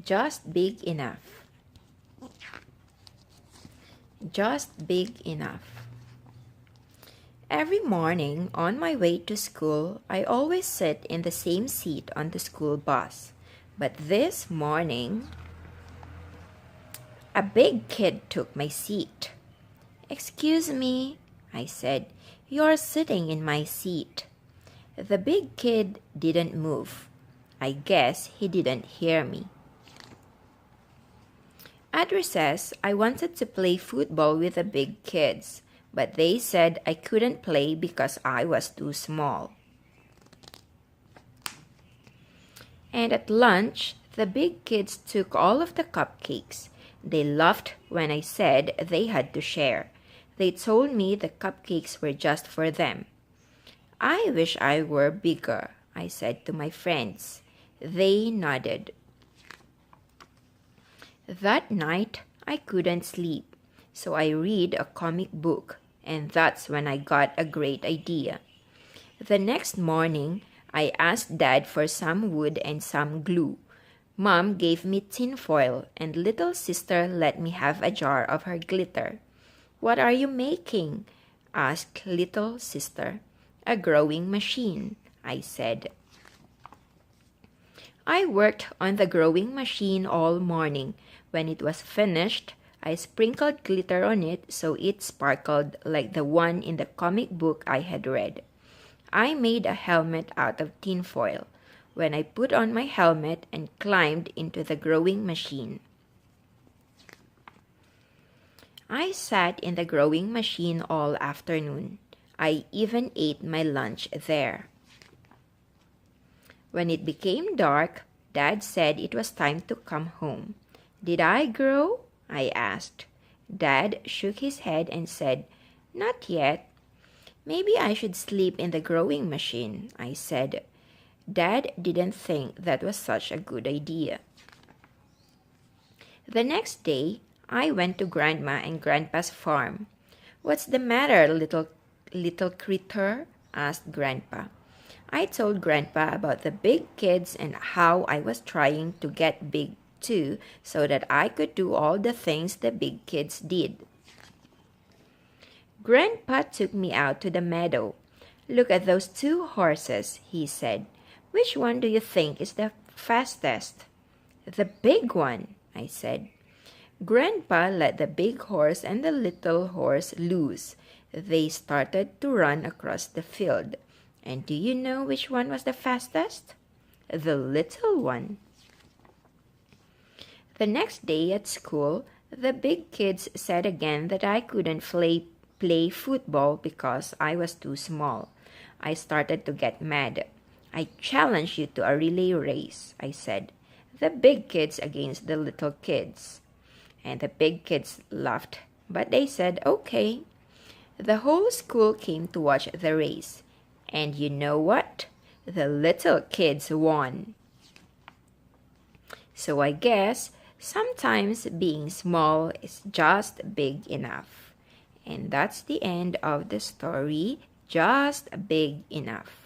Just big enough. Just big enough. Every morning on my way to school, I always sit in the same seat on the school bus. But this morning, a big kid took my seat. "Excuse me," I said, "you're sitting in my seat." The big kid didn't move. I guess he didn't hear me. At recess, I wanted to play football with the big kids, but they said I couldn't play because I was too small. And at lunch, the big kids took all of the cupcakes. They laughed when I said they had to share. They told me the cupcakes were just for them. "I wish I were bigger," I said to my friends. They nodded. That night, I couldn't sleep, so I read a comic book, and that's when I got a great idea. The next morning, I asked Dad for some wood and some glue. Mom gave me tinfoil, and little sister let me have a jar of her glitter. "What are you making?" asked little sister. "A growing machine," I said. I worked on the growing machine all morning. When it was finished, I sprinkled glitter on it so it sparkled like the one in the comic book I had read. I made a helmet out of tinfoil. When I put on my helmet and climbed into the growing machine, I sat in the growing machine all afternoon. I even ate my lunch there. When it became dark, Dad said it was time to come home. "Did I grow?" I asked. Dad shook his head and said, "Not yet." "Maybe I should sleep in the growing machine," I said. Dad didn't think that was such a good idea. The next day, I went to Grandma and Grandpa's farm. "What's the matter, little critter?" asked Grandpa. I told Grandpa about the big kids and how I was trying to get big too so that I could do all the things the big kids did. Grandpa took me out to the meadow. "Look at those two horses," he said. "Which one do you think is the fastest?" "The big one," I said. Grandpa let the big horse and the little horse loose. They started to run across the field. And do you know which one was the fastest? The little one. The next day at school, the big kids said again that I couldn't play football because I was too small. I started to get mad. "I challenge you to a relay race," I said. "The big kids against the little kids." And the big kids laughed, but they said okay. The whole school came to watch the race. And you know what? The little kids won. So I guess sometimes being small is just big enough. And that's the end of the story, Just Big Enough.